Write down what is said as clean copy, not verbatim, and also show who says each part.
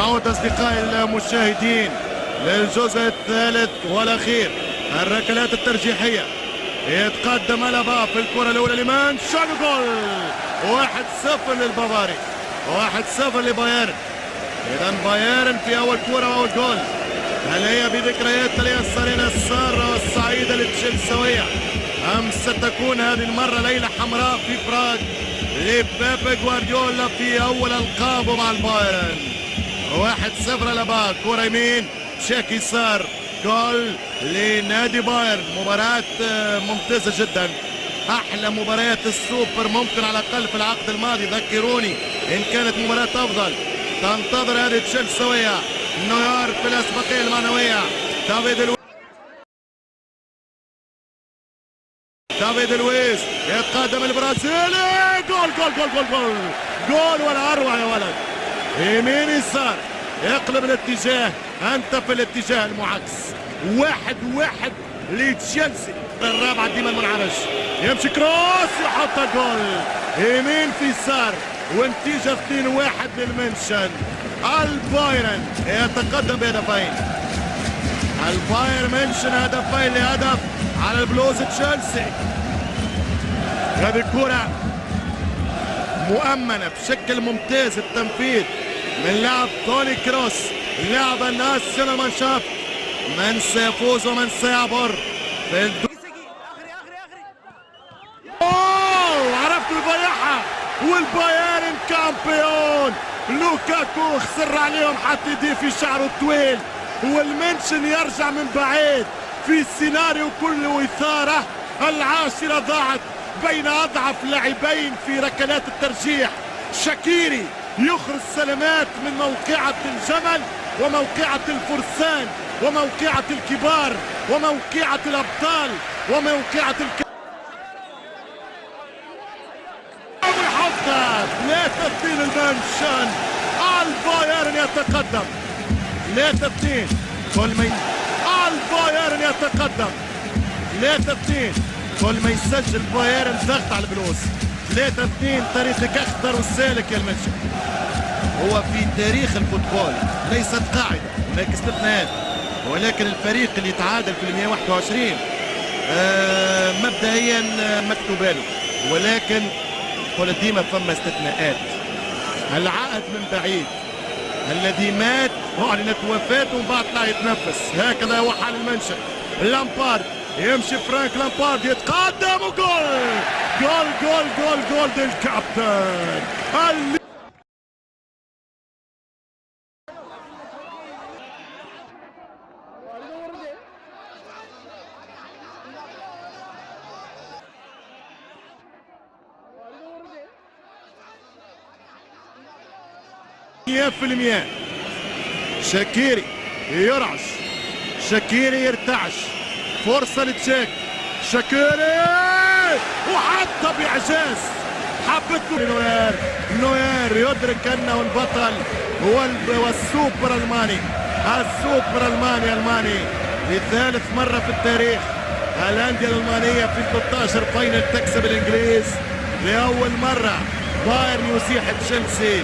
Speaker 1: نعود أصدقائي المشاهدين للجزء الثالث والأخير، الركلات الترجيحية. يتقدم ألابا في الكرة الأولى لمان شاق جول 1-0 للبافاري، 1-0 لبايرن. إذا بايرن في أول كرة وأول جول. هل هي بذكريات اليسارين السارة والسعيدة للتشيلساوية أم ستكون هذه المرة ليلة حمراء في براغ لبيب جوارديولا في أول ألقابه مع البايرن؟ 1-0 ألابا، كرة يمين شاك يسار، جول لنادي بايرن. مباراة ممتازة جدا، أحلى مباريات السوبر ممكن على الأقل في العقد الماضي. ذكروني إن كانت مباراة أفضل. تنتظر هذه تشيلساوية نوير في الأسبقية المعنوية. دافيد لويس يتقدم البرازيلي، جول جول جول جول جول جول ولا أروع يا ولد. يمين يسار، يقلب الاتجاه، أنت في الاتجاه المعاكس. 1-1 لتشيلسي. الرابعة ديما المنعرج، يمشي كروس يحط الجول يمين في يسار، ونتيجة 2-1 للمنشن. البايرن يتقدم بهدفين. البايرن منشن هدفين لهدف على البلوز تشيلسي. هذه الكرة مؤمنة بشكل ممتاز التنفيذ من لاعب توني كروس، لاعب الناسيونال مانشافت. من سيفوز ومن سيعبر في عرفت يضيعها، والبايرن كامبيون. لوكاكو خسر عليهم حتى يديه في شعره الطويل، والمنشن يرجع من بعيد في سيناريو كله إثارة. العاشرة ضاعت بين أضعف لاعبين في ركلات الترجيح. شاكيري يخرج سلامات من موقعة الجمل وموقعة الفرسان وموقعة الكبار وموقعة الأبطال وموقعة الحظة. 3-2 المنشن. البايرن يتقدم 3-2. البايرن يتقدم 3-2. كل ما يسجل بايرن ضغط على البلوز. 3-2. طريقك اخضر والسالك يا المنشن. هو في تاريخ الفوتبول ليست قاعدة، هناك استثناءات، ولكن الفريق اللي يتعادل في 121 مبدئيا مكتوبه له، ولكن قل ديما فما استثناءات. العائد من بعيد، الذي مات أعلنت وفاته ومن بعد طلع يتنفس. هكذا هو حال المنشن. لامبارد يمشي، فرانك لامبارد يتقدم وجول جول جول جول جول للكابتن. في المياه شاكيري يرعش، شاكيري يرتعش، فرصة لتشيك، شاكيري وحتى بإعجاز حبته نوير. نوير يدرك أنه البطل هو السوبر الماني، السوبر الماني لثالث مرة في التاريخ. الأندية الألمانية في 13 فاينل تكسب الإنجليز. لأول مرة بايرن يزيح تشيلسي.